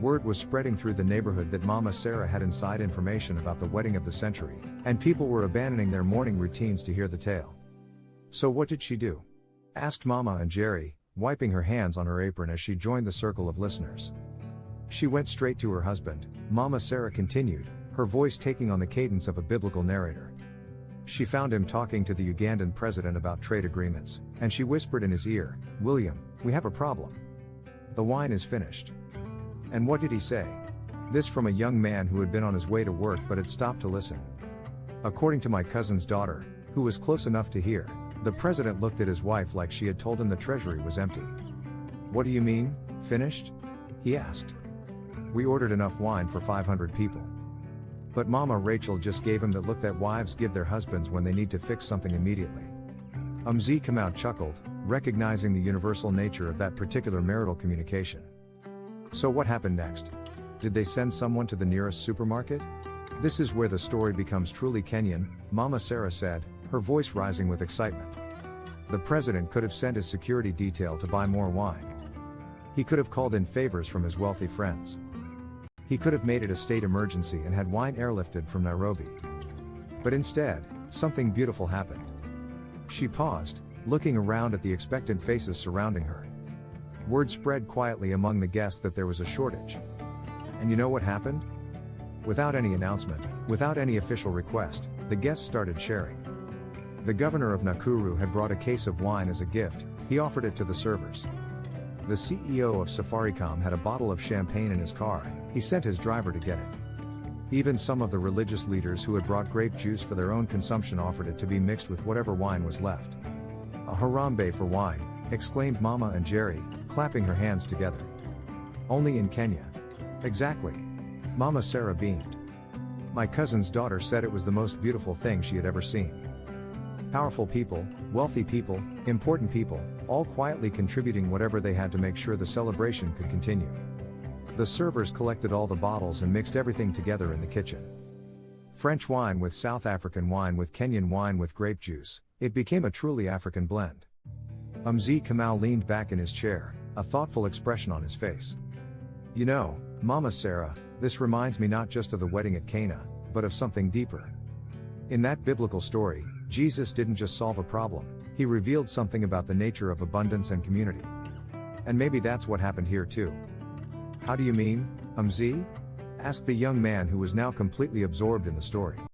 Word was spreading through the neighborhood that Mama Sarah had inside information about the wedding of the century, and people were abandoning their morning routines to hear the tale. So what did she do? Asked Mama and Jerry, wiping her hands on her apron as she joined the circle of listeners. She went straight to her husband, Mama Sarah continued, her voice taking on the cadence of a biblical narrator. She found him talking to the Ugandan president about trade agreements, and she whispered in his ear, "William, we have a problem. The wine is finished." And what did he say? This from a young man who had been on his way to work but had stopped to listen. According to my cousin's daughter, who was close enough to hear, the president looked at his wife like she had told him the treasury was empty. "What do you mean, finished?" he asked. "We ordered enough wine for 500 people. But Mama Rachel just gave him that look that wives give their husbands when they need to fix something immediately." Kamau chuckled, recognizing the universal nature of that particular marital communication. So what happened next? Did they send someone to the nearest supermarket? "This is where the story becomes truly Kenyan," Mama Sarah said, her voice rising with excitement. "The president could have sent his security detail to buy more wine. He could have called in favors from his wealthy friends. He could have made it a state emergency and had wine airlifted from Nairobi. But instead, something beautiful happened." She paused, looking around at the expectant faces surrounding her. Word spread quietly among the guests that there was a shortage. And you know what happened? Without any announcement, without any official request, the guests started sharing. The governor of Nakuru had brought a case of wine as a gift. He offered it to the servers. The CEO of Safaricom had a bottle of champagne in his car. He sent his driver to get it. Even some of the religious leaders who had brought grape juice for their own consumption offered it to be mixed with whatever wine was left. "A harambe for wine," exclaimed Mama and Jerry, clapping her hands together. "Only in Kenya." "Exactly." Mama Sarah beamed. "My cousin's daughter said it was the most beautiful thing she had ever seen. Powerful people, wealthy people, important people, all quietly contributing whatever they had to make sure the celebration could continue. The servers collected all the bottles and mixed everything together in the kitchen. French wine with South African wine with Kenyan wine with grape juice, it became a truly African blend." Kamau leaned back in his chair, a thoughtful expression on his face. "You know, Mama Sarah, this reminds me not just of the wedding at Cana, but of something deeper. In that biblical story, Jesus didn't just solve a problem, he revealed something about the nature of abundance and community. And maybe that's what happened here too." "How do you mean, asked the young man who was now completely absorbed in the story.